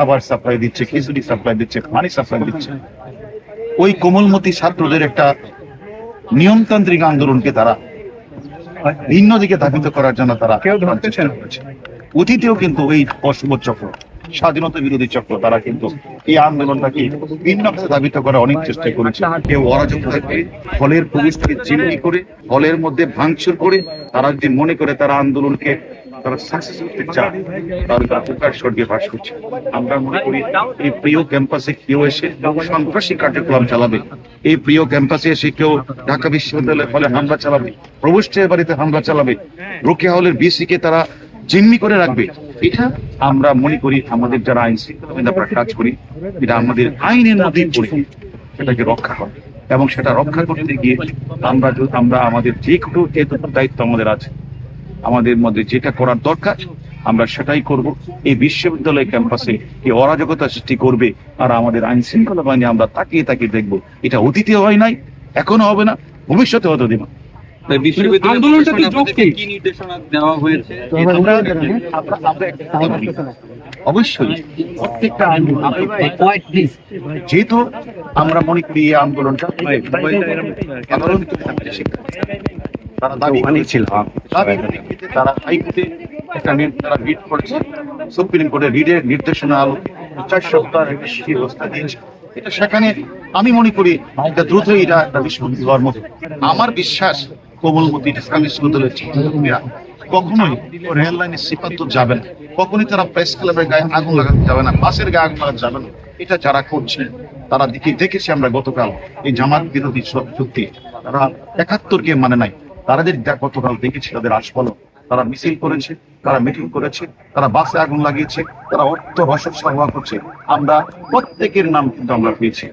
খাবার সাপ্লাই দিচ্ছে, খিচুড়ি সাপ্লাই দিচ্ছে, পানি সাপ্লাই দিচ্ছে। ওই কোমলমতি ছাত্রদের একটা নিয়মতান্ত্রিক আন্দোলনকে তারা ভিন্ন দিকে ধাবিত করার জন্য তারা চেষ্টা করেছে। অতীতেও কিন্তু এই অশুভ চক্র, স্বাধীনতা বিরোধী চক্র, তারা কিন্তু এই আন্দোলনটাকে ভিন্ন ভাবে ধাবিত করার অনেক চেষ্টা করেছে। কেউ অরাজকতা করে, হলের প্রবেশকে জিম্মি করে, হলের মধ্যে ভাঙচুর করে, তারা যদি মনে করে তারা আন্দোলনকে তারা সাকসেস করতে চায়, তাহলে তারা প্রকাশ স্বর্গে বাস করছে। আমরা মনে করি এই প্রিয় ক্যাম্পাসে কেউ এসে সন্ত্রাসী কার্যক্রম চালাবে, এই প্রিয় ক্যাম্পাসে এসে কেউ ঢাকা বিশ্ববিদ্যালয়ের হলে হামলা চালাবে, প্রভোস্টের বাড়িতে হামলা চালাবে, রোকেয়া হলের বিসি কে তারা জিম্মি করে রাখবে, এটা আমরা মনে করি আমাদের যারা আইন শৃঙ্খলা আমরা কাজ করি, এটা আমাদের আইনের মধ্যেই পড়ে সেটাকে রক্ষা করে। এবং সেটা রক্ষা করতে গিয়ে আমরা আমাদের যেটুকু দায়িত্ব আমাদের আছে, আমাদের মধ্যে যেটা করার দরকার আমরা সেটাই করব। এই বিশ্ববিদ্যালয় ক্যাম্পাসে এই অরাজকতা সৃষ্টি করবে আর আমাদের আইন শৃঙ্খলা বাহিনী আমরা তাকিয়ে তাকিয়ে দেখবো। এটা অতীতে হয় নাই, এখনো হবে না, ভবিষ্যতে হতে দেব। অবশ্যই প্রত্যেকটা যেহেতু আমরা মনে করি এই আন্দোলনটা তারা দাবি ছিল, তারা হাইকোর্টে একটা তারা রিট করেছে, সুপ্রিম কোর্টের রিটের নির্দেশনা আলো 4 সপ্তাহের বেশি ব্যবস্থা দিয়েছে। এটা সেখানে আমি মনে করি এটা দ্রুতই এটা একটা নিষ্পত্তি হওয়ার মতো। আমার বিশ্বাস কোমলমতি ইসলামী বিশ্ববিদ্যালয়ের ছাত্রছাত্রীরা কখনোই রেল লাইনের সিপাত্ত যাবে না, কখনোই তারা প্রেস ক্লাবের গায়ে আগুন লাগাতে যাবে না, বাসের গায়ে আগুন লাগাতে যাবে না। এটা যারা করছে তারা দেখেছি আমরা গতকাল এই জামাত বিরোধী শক্তি, তারা ৭১-কে মানে নাই, তাদের গতকাল দেখেছি তাদের আস্ফলন। তারা মিছিল করেছে, তারা মিটিং করেছে, তারা বাসে আগুন লাগিয়েছে, তারা অর্থ রসদ সরবরাহ করছে। আমরা প্রত্যেকের নাম কিন্তু আমরা পেয়েছি।